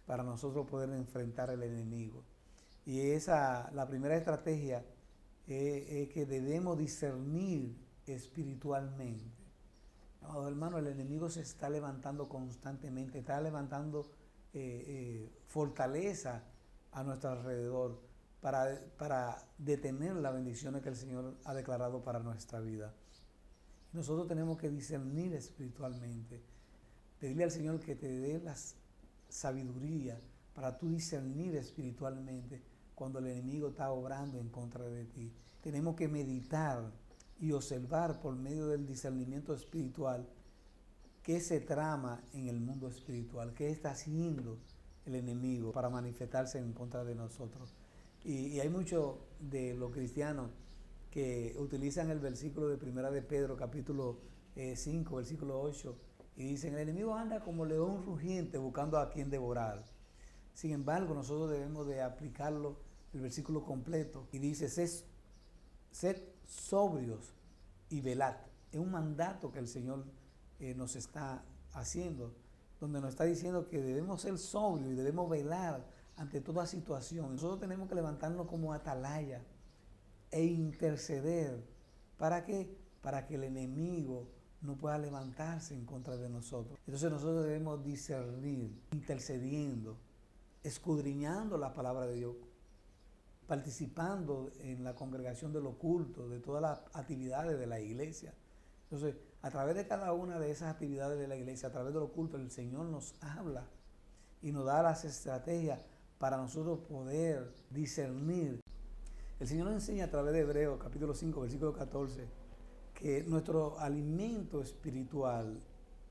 para nosotros poder enfrentar al enemigo. Y la primera estrategia es que debemos discernir espiritualmente. Amados hermanos, el enemigo se está levantando constantemente, está levantando fortaleza a nuestro alrededor para detener las bendiciones que el Señor ha declarado para nuestra vida. Nosotros tenemos que discernir espiritualmente. Pedirle al Señor que te dé la sabiduría para tú discernir espiritualmente cuando el enemigo está obrando en contra de ti. Tenemos que meditar y observar por medio del discernimiento espiritual qué se trama en el mundo espiritual, qué está haciendo el enemigo para manifestarse en contra de nosotros. Y hay muchos de los cristianos que utilizan el versículo de 1 de Pedro, capítulo 5, versículo 8, y dicen, el enemigo anda como león rugiente buscando a quien devorar. Sin embargo, nosotros debemos de aplicarlo, el versículo completo, y dice, sed sobrios y velad. Es un mandato que el Señor nos está haciendo, donde nos está diciendo que debemos ser sobrios y debemos velar ante toda situación. Nosotros tenemos que levantarnos como atalaya e interceder. ¿Para qué? Para que el enemigo no pueda levantarse en contra de nosotros. Entonces nosotros debemos discernir, intercediendo, escudriñando la palabra de Dios, participando en la congregación de los cultos, de todas las actividades de la iglesia. Entonces, a través de cada una de esas actividades de la iglesia, a través de los cultos, el Señor nos habla y nos da las estrategias para nosotros poder discernir. El Señor nos enseña a través de Hebreos, capítulo 5, versículo 14, que nuestro alimento espiritual,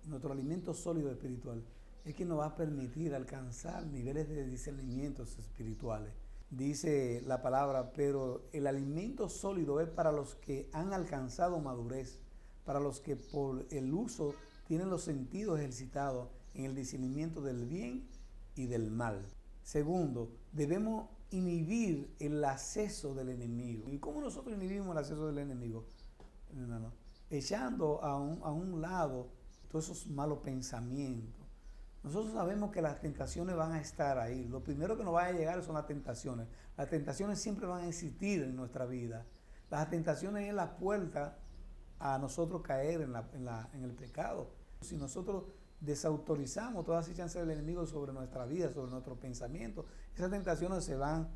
nuestro alimento sólido espiritual, es que nos va a permitir alcanzar niveles de discernimientos espirituales. Dice la palabra, pero el alimento sólido es para los que han alcanzado madurez, para los que por el uso tienen los sentidos ejercitados en el discernimiento del bien y del mal. Segundo, debemos inhibir el acceso del enemigo. ¿Y cómo nosotros inhibimos el acceso del enemigo? Hermano, echando a un lado todos esos malos pensamientos. Nosotros sabemos que las tentaciones van a estar ahí. Lo primero que nos va a llegar son las tentaciones. Las tentaciones siempre van a existir en nuestra vida. Las tentaciones es la puerta a nosotros caer en el pecado. Si nosotros desautorizamos todas las chances del enemigo sobre nuestra vida, sobre nuestros pensamientos, esas tentaciones se van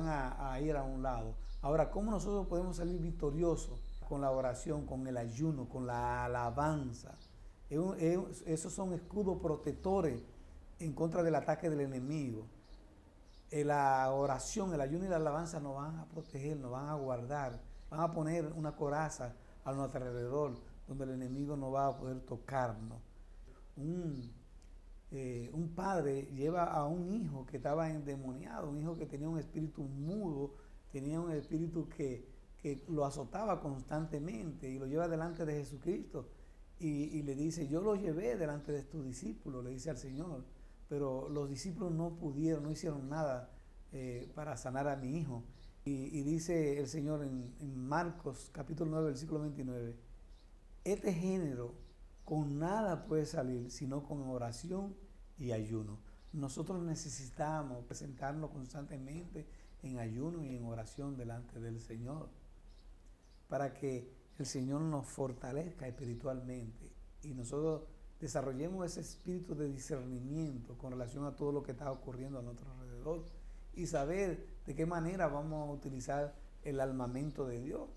a ir a un lado. Ahora, ¿cómo nosotros podemos salir victoriosos? Con la oración, con el ayuno, con la alabanza. Esos son escudos protectores en contra del ataque del enemigo. La oración, el ayuno y la alabanza nos van a proteger, nos van a guardar, van a poner una coraza a nuestro alrededor donde el enemigo no va a poder tocarnos. Un un padre lleva a un hijo que estaba endemoniado, un hijo que tenía un espíritu mudo, tenía un espíritu que lo azotaba constantemente y lo lleva delante de Jesucristo y le dice, yo lo llevé delante de tus discípulos, le dice al Señor, pero los discípulos no pudieron, no hicieron nada para sanar a mi hijo. Y dice el Señor en Marcos capítulo 9, versículo 29, este género con nada puede salir sino con oración y ayuno. Nosotros necesitamos presentarnos constantemente en ayuno y en oración delante del Señor para que el Señor nos fortalezca espiritualmente y nosotros desarrollemos ese espíritu de discernimiento con relación a todo lo que está ocurriendo a nuestro alrededor y saber de qué manera vamos a utilizar el armamento de Dios,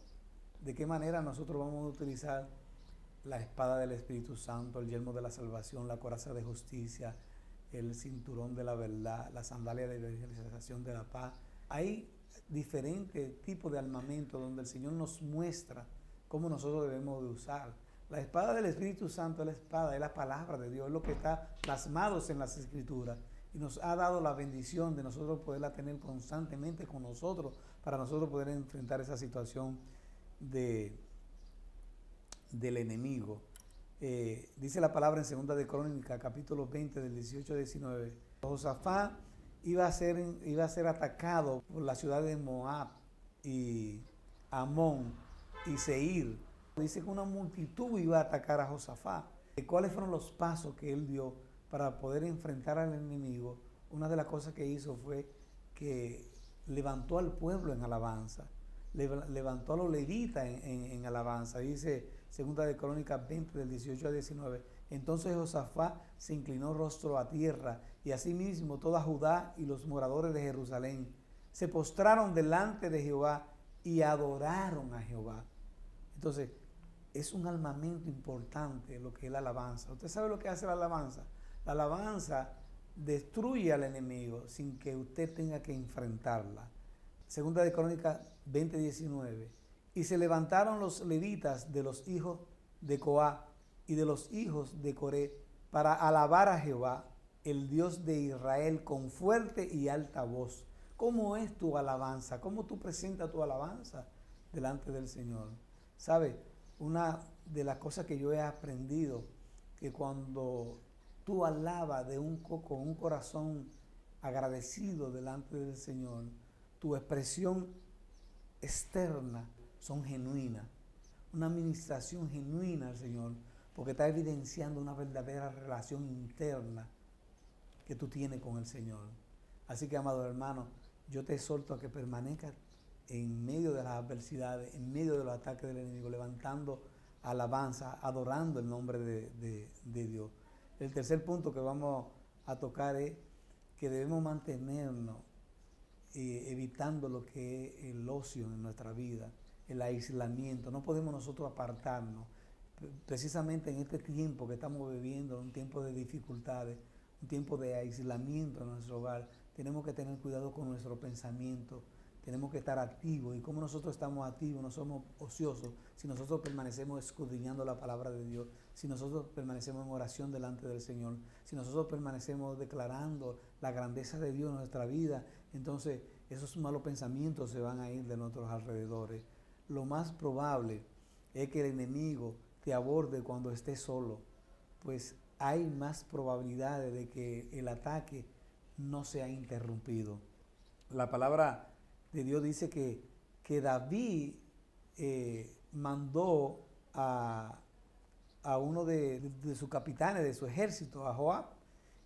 de qué manera nosotros vamos a utilizar la espada del Espíritu Santo, el yelmo de la salvación, la coraza de justicia, el cinturón de la verdad, la sandalia de evangelización de la paz. Hay diferentes tipos de armamento donde el Señor nos muestra cómo nosotros debemos de usar. La espada del Espíritu Santo es la espada, es la palabra de Dios, es lo que está plasmado en las Escrituras y nos ha dado la bendición de nosotros poderla tener constantemente con nosotros para nosotros poder enfrentar esa situación del enemigo. Dice la palabra en 2 de Crónicas, capítulo 20, del 18 al 19. Josafat iba a ser atacado por la ciudad de Moab y Amón y Seir. Dice que una multitud iba a atacar a Josafat. ¿Cuáles fueron los pasos que él dio para poder enfrentar al enemigo? Una de las cosas que hizo fue que levantó al pueblo en alabanza, levantó a los levitas en alabanza. Dice 2 de Crónicas 20, del 18 al 19. Entonces Josafat se inclinó rostro a tierra, y asimismo toda Judá y los moradores de Jerusalén se postraron delante de Jehová y adoraron a Jehová. Entonces, es un armamento importante lo que es la alabanza. ¿Usted sabe lo que hace la alabanza? La alabanza destruye al enemigo sin que usted tenga que enfrentarla. 2 de Crónicas 20, 19. Y se levantaron los levitas de los hijos de Coá y de los hijos de Coré para alabar a Jehová, el Dios de Israel, con fuerte y alta voz. ¿Cómo es tu alabanza? ¿Cómo tú presentas tu alabanza delante del Señor? ¿Sabe? Una de las cosas que yo he aprendido, que cuando tú alabas con un corazón agradecido delante del Señor, tu expresión externa son genuinas, una administración genuina al Señor, porque está evidenciando una verdadera relación interna que tú tienes con el Señor. Así que, amado hermano, yo te exhorto a que permanezcas en medio de las adversidades, en medio de los ataques del enemigo, levantando alabanza, adorando el nombre de Dios. El tercer punto que vamos a tocar es que debemos mantenernos evitando lo que es el ocio en nuestra vida, el aislamiento. No podemos nosotros apartarnos. Precisamente en este tiempo que estamos viviendo, un tiempo de dificultades, un tiempo de aislamiento en nuestro hogar, tenemos que tener cuidado con nuestro pensamiento, tenemos que estar activos. Y como nosotros estamos activos, no somos ociosos, si nosotros permanecemos escudriñando la palabra de Dios, si nosotros permanecemos en oración delante del Señor, si nosotros permanecemos declarando la grandeza de Dios en nuestra vida, entonces esos malos pensamientos se van a ir de nuestros alrededores. Lo más probable es que el enemigo te aborde cuando estés solo, pues hay más probabilidades de que el ataque no sea interrumpido. La palabra de Dios dice que David mandó a uno de sus capitanes de su ejército, a Joab,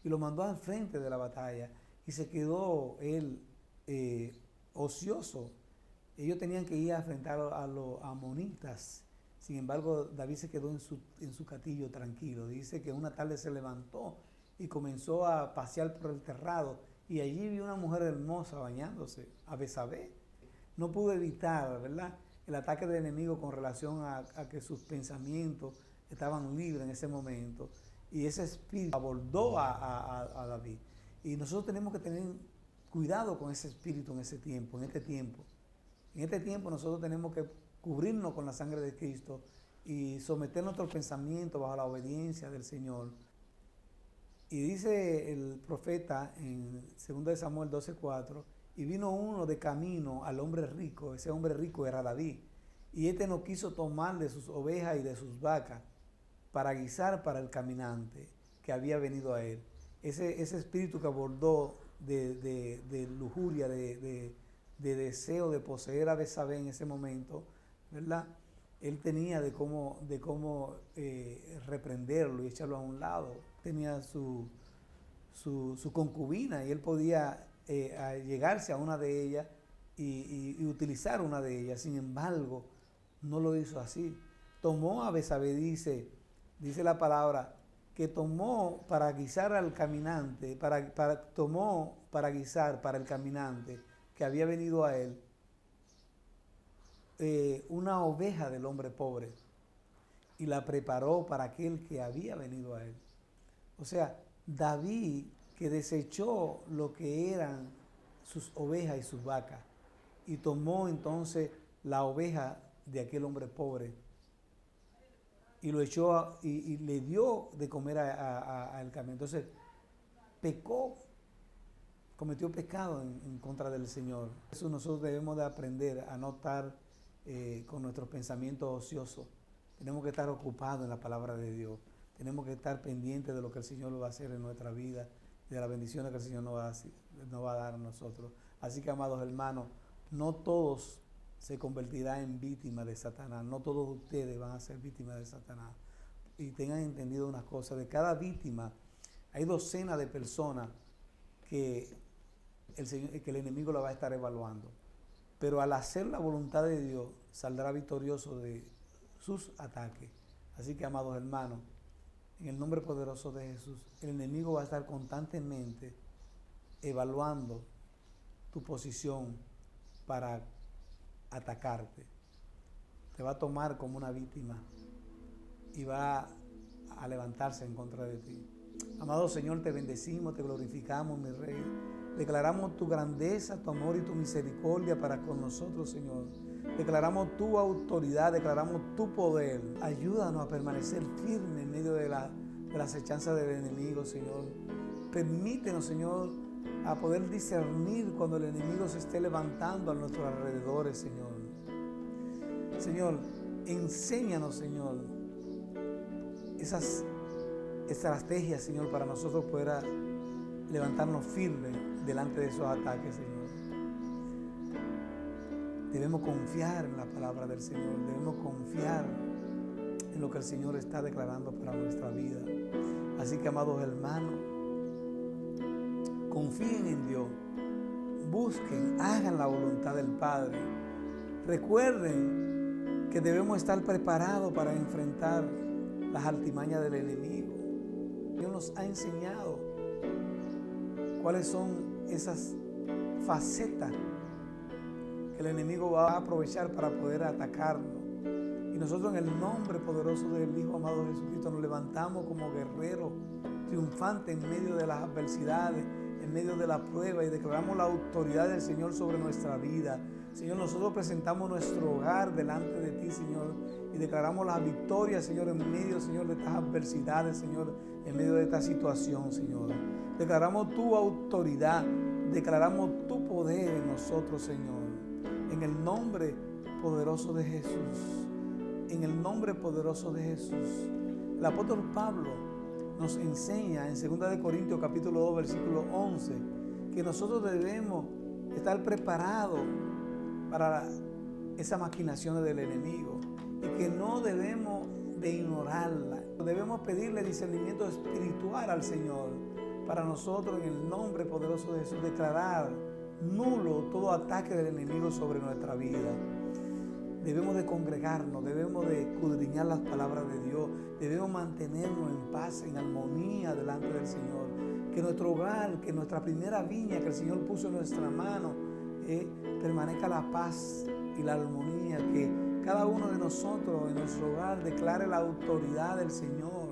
y lo mandó al frente de la batalla, y se quedó él ocioso. Ellos tenían que ir a enfrentar a los amonitas. Sin embargo, David se quedó en su castillo tranquilo. Dice que una tarde se levantó y comenzó a pasear por el terrado, y allí vio una mujer hermosa bañándose, a Betsabé. No pudo evitar, ¿verdad?, el ataque del enemigo con relación a que sus pensamientos estaban libres en ese momento, y ese espíritu abordó a David. Y nosotros tenemos que tener cuidado con ese espíritu en ese tiempo, en este tiempo. En este tiempo nosotros tenemos que cubrirnos con la sangre de Cristo y someter nuestros pensamientos bajo la obediencia del Señor. Y dice el profeta en 2 de Samuel 12:4, y vino uno de camino al hombre rico, ese hombre rico era David, y este no quiso tomar de sus ovejas y de sus vacas para guisar para el caminante que había venido a él. Ese espíritu que abordó de lujuria, de deseo de poseer a Betsabé en ese momento, ¿verdad? Él tenía de cómo reprenderlo y echarlo a un lado. Tenía su concubina y él podía llegarse a una de ellas y utilizar una de ellas. Sin embargo, no lo hizo así. Tomó a Betsabé, dice la palabra, que tomó para guisar al caminante, tomó para guisar para el caminante que había venido a él, una oveja del hombre pobre, y la preparó para aquel que había venido a él. O sea, David, que desechó lo que eran sus ovejas y sus vacas, y tomó entonces la oveja de aquel hombre pobre, y lo echó y le dio de comer al camino. Entonces, pecó, cometió pecado en contra del Señor. Eso nosotros debemos de aprender a no estar con nuestros pensamientos ociosos. Tenemos que estar ocupados en la palabra de Dios. Tenemos que estar pendientes de lo que el Señor va a hacer en nuestra vida, de las bendiciones que el Señor nos va a dar a nosotros. Así que, amados hermanos, no todos se convertirán en víctimas de Satanás. No todos ustedes van a ser víctimas de Satanás. Y tengan entendido una cosa, de cada víctima hay docenas de personas que el enemigo la va a estar evaluando. Pero al hacer la voluntad de Dios, saldrá victorioso de sus ataques. Así que, amados hermanos, en el nombre poderoso de Jesús, el enemigo va a estar constantemente evaluando tu posición para atacarte. Te va a tomar como una víctima y va a levantarse en contra de ti. Amado Señor, te bendecimos, te glorificamos, mi Rey. Declaramos tu grandeza, tu amor y tu misericordia para con nosotros, Señor. Declaramos tu autoridad, declaramos tu poder. Ayúdanos a permanecer firmes en medio de las hechanzas del enemigo, Señor. Permítenos, Señor, a poder discernir cuando el enemigo se esté levantando a nuestros alrededores, Señor. Señor, enséñanos, Señor, esas estrategias, Señor, para nosotros poder levantarnos firmes delante de esos ataques, Señor. Debemos confiar en la palabra del Señor, debemos confiar en lo que el Señor está declarando para nuestra vida. Así que, amados hermanos, confíen en Dios, busquen, hagan la voluntad del Padre. Recuerden que debemos estar preparados para enfrentar las artimañas del enemigo. Dios nos ha enseñado cuáles son esas facetas que el enemigo va a aprovechar para poder atacarnos. Y nosotros, en el nombre poderoso del Hijo amado Jesucristo, nos levantamos como guerreros triunfantes en medio de las adversidades, en medio de la prueba, y declaramos la autoridad del Señor sobre nuestra vida. Señor, nosotros presentamos nuestro hogar delante de ti, Señor, y declaramos la victoria, Señor, en medio, Señor, de estas adversidades, Señor, en medio de esta situación, Señor. Declaramos tu autoridad, declaramos tu poder en nosotros, Señor, en el nombre poderoso de Jesús. En el nombre poderoso de Jesús. El apóstol Pablo nos enseña en 2 de Corintios capítulo 2, versículo 11, que nosotros debemos estar preparados para esas maquinaciones del enemigo y que no debemos de ignorarla. Debemos pedirle discernimiento espiritual al Señor para nosotros, en el nombre poderoso de Jesús, declarar nulo todo ataque del enemigo sobre nuestra vida. Debemos de congregarnos, debemos de escudriñar las palabras de Dios, debemos mantenernos en paz, en armonía delante del Señor. Que nuestro hogar, que nuestra primera viña que el Señor puso en nuestra mano, permanezca la paz y la armonía. Que cada uno de nosotros en nuestro hogar declare la autoridad del Señor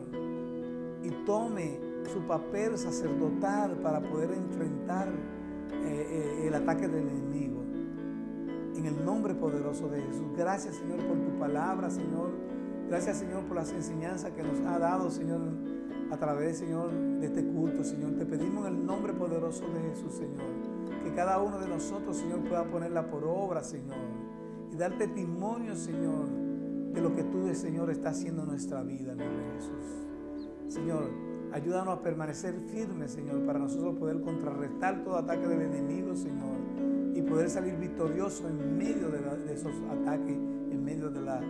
y tome su papel sacerdotal para poder enfrentar el ataque del enemigo. En el nombre poderoso de Jesús. Gracias, Señor, por tu palabra, Señor. Gracias, Señor, por las enseñanzas que nos ha dado, Señor, a través, Señor, de este culto, Señor. Te pedimos en el nombre poderoso de Jesús, Señor, que cada uno de nosotros, Señor, pueda ponerla por obra, Señor, y dar testimonio, Señor, de lo que tú, Señor, estás haciendo en nuestra vida, mi Rey Jesús. Señor, ayúdanos a permanecer firmes, Señor, para nosotros poder contrarrestar todo ataque del enemigo, Señor, y poder salir victoriosos en medio de esos ataques, en medio de las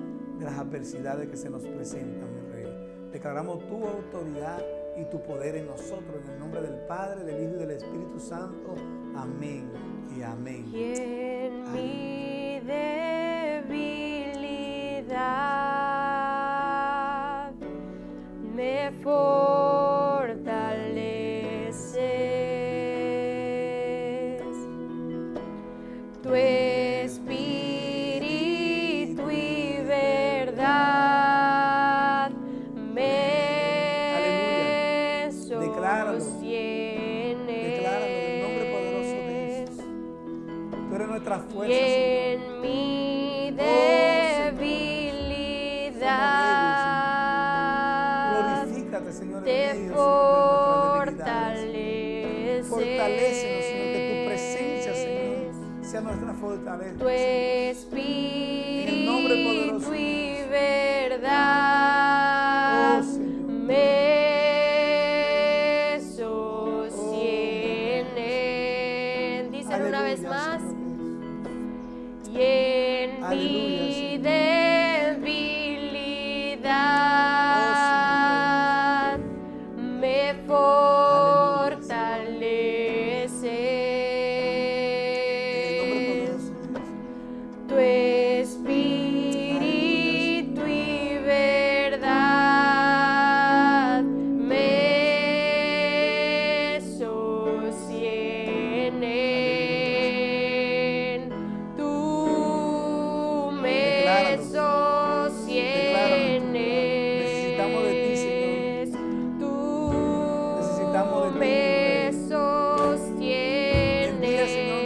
adversidades que se nos presentan, mi Rey. Declaramos tu autoridad y tu poder en nosotros, en el nombre del Padre, del Hijo y del Espíritu Santo. Amén y amén.
Y en mi debilidad me fortaleces. Tu espíritu y verdad me sostienen.
Decláralo en el nombre poderoso de Jesús. Tú eres nuestra fuerza,
Y
Señor.
en mi debilidad
Glorifícate, Señor, en
te
medio, Señor, de nuestras debilidades.
fortaleces.
Fortalécenos, Señor, que tu presencia, Señor, sea nuestra fortaleza.
Tu
nombre poderoso
espíritu
de
y
Jesús.
verdad
Oh, Señor.
me sostienen. Díselo una vez
Aleluya,
más.
Señor Jesús.
Y en
Aleluya,
mi
Señor.
debilidad me fortaleces.
En el nombre poderoso de Jesús.
Tu espíritu y verdad me sostienen. Tú me
Decláralo.
sostienes.
Necesitamos de ti, Señor.
Tú
Necesitamos de ti,
me
Rey.
sostienes.
Envía, Señor,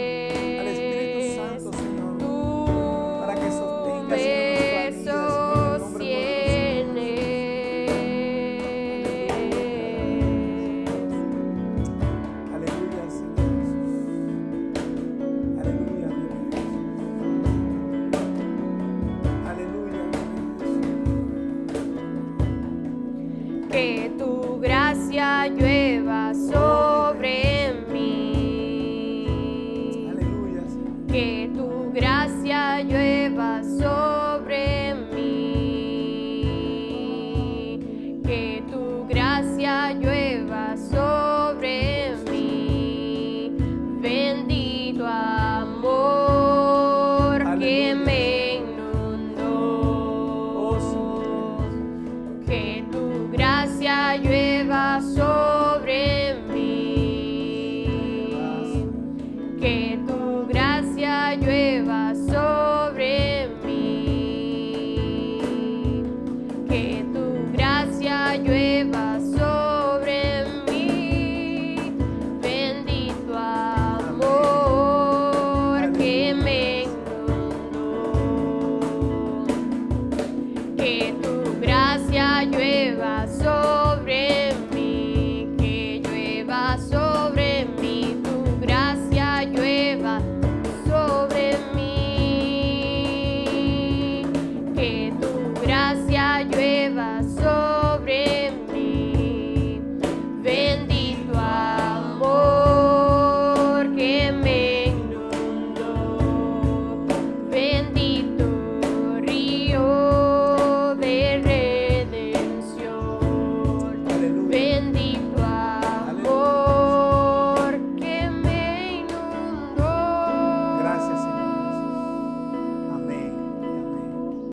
al Espíritu Santo, Señor,
Tú
para que sostenga,
me
Señor, nuestra vida, Señor, en el nombre poderoso de
sostienes.
Aleluya, Señor Jesús. Aleluya, mi Rey Jesús. Aleluya, mi Rey Jesús.
Que tu gracia llueva sobre mí.
Aleluya, Señor.
Que tu gracia llueva sobre mí. Que tu gracia llueva sobre mí. Bendito amor que
Aleluya.
me inundó.
Oh, Señor.
Que tu gracia llueva sobre mí. Que tu gracia llueva sobre mí. Que tu gracia llueva sobre mí. Bendito amor que me inundó. Que tu gracia llueva sobre